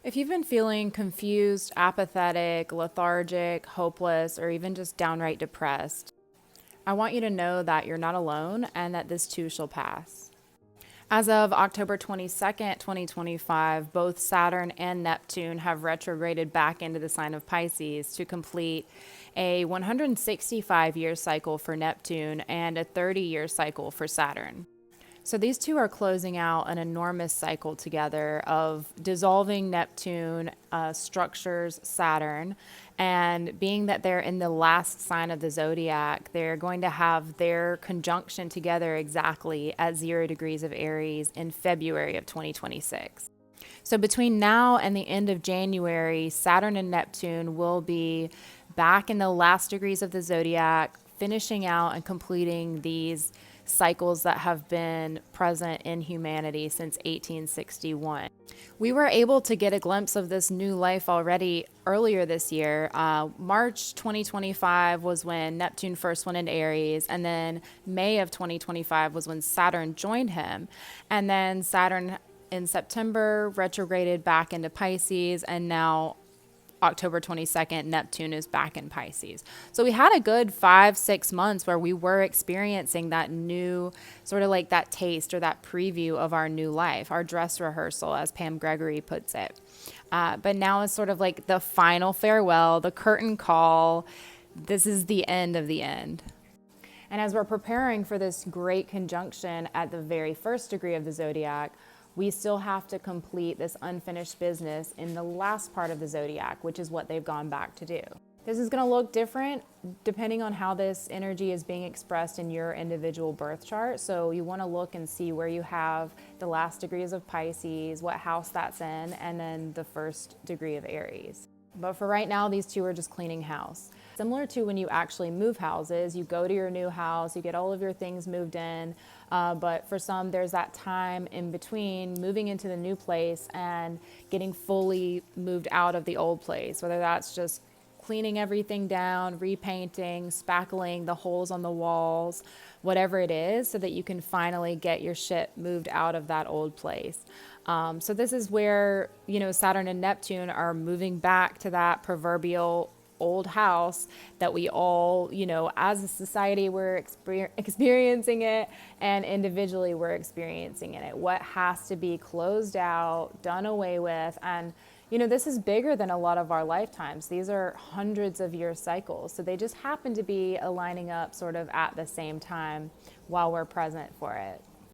If you've been feeling confused, apathetic, lethargic, hopeless, or even just downright depressed, I want you to know that you're not alone and that this too shall pass. As of October 22nd, 2025, both Saturn and Neptune have retrograded back into the sign of Pisces to complete a 165-year cycle for Neptune and a 30-year cycle for Saturn. So these two are closing out an enormous cycle together of dissolving Neptune structures Saturn. And being that they're in the last sign of the zodiac, they're going to have their conjunction together exactly at 0 degrees of Aries in February of 2026. So between now and the end of January, Saturn and Neptune will be back in the last degrees of the zodiac, finishing out and completing these cycles that have been present in humanity since 1861. We were able to get a glimpse of this new life already earlier this year. March 2025 was when Neptune first went into Aries, and then May of 2025 was when Saturn joined him. And then Saturn in September retrograded back into Pisces, and now October 22nd, Neptune is back in Pisces. So we had a good 5-6 months where we were experiencing that new, sort of like that taste or that preview of our new life, our dress rehearsal, as Pam Gregory puts it. But now it's sort of like the final farewell, the curtain call. This is the end of the end. And as we're preparing for this great conjunction at the very first degree of the zodiac, we still have to complete this unfinished business in the last part of the zodiac, which is what they've gone back to do. This is going to look different depending on how this energy is being expressed in your individual birth chart. So you want to look and see where you have the last degrees of Pisces, what house that's in, and then the first degree of Aries. But for right now, these two are just cleaning house. Similar to when you actually move houses, you go to your new house, you get all of your things moved in, but for some, there's that time in between moving into the new place and getting fully moved out of the old place, whether that's just cleaning everything down, repainting, spackling the holes on the walls, whatever it is, so that you can finally get your shit moved out of that old place. So this is where, Saturn and Neptune are moving back to that proverbial old house that we all, as a society, we're experiencing it, and individually we're experiencing it. What has to be closed out, done away with, and this is bigger than a lot of our lifetimes. These are hundreds of year cycles. So they just happen to be aligning up sort of at the same time while we're present for it.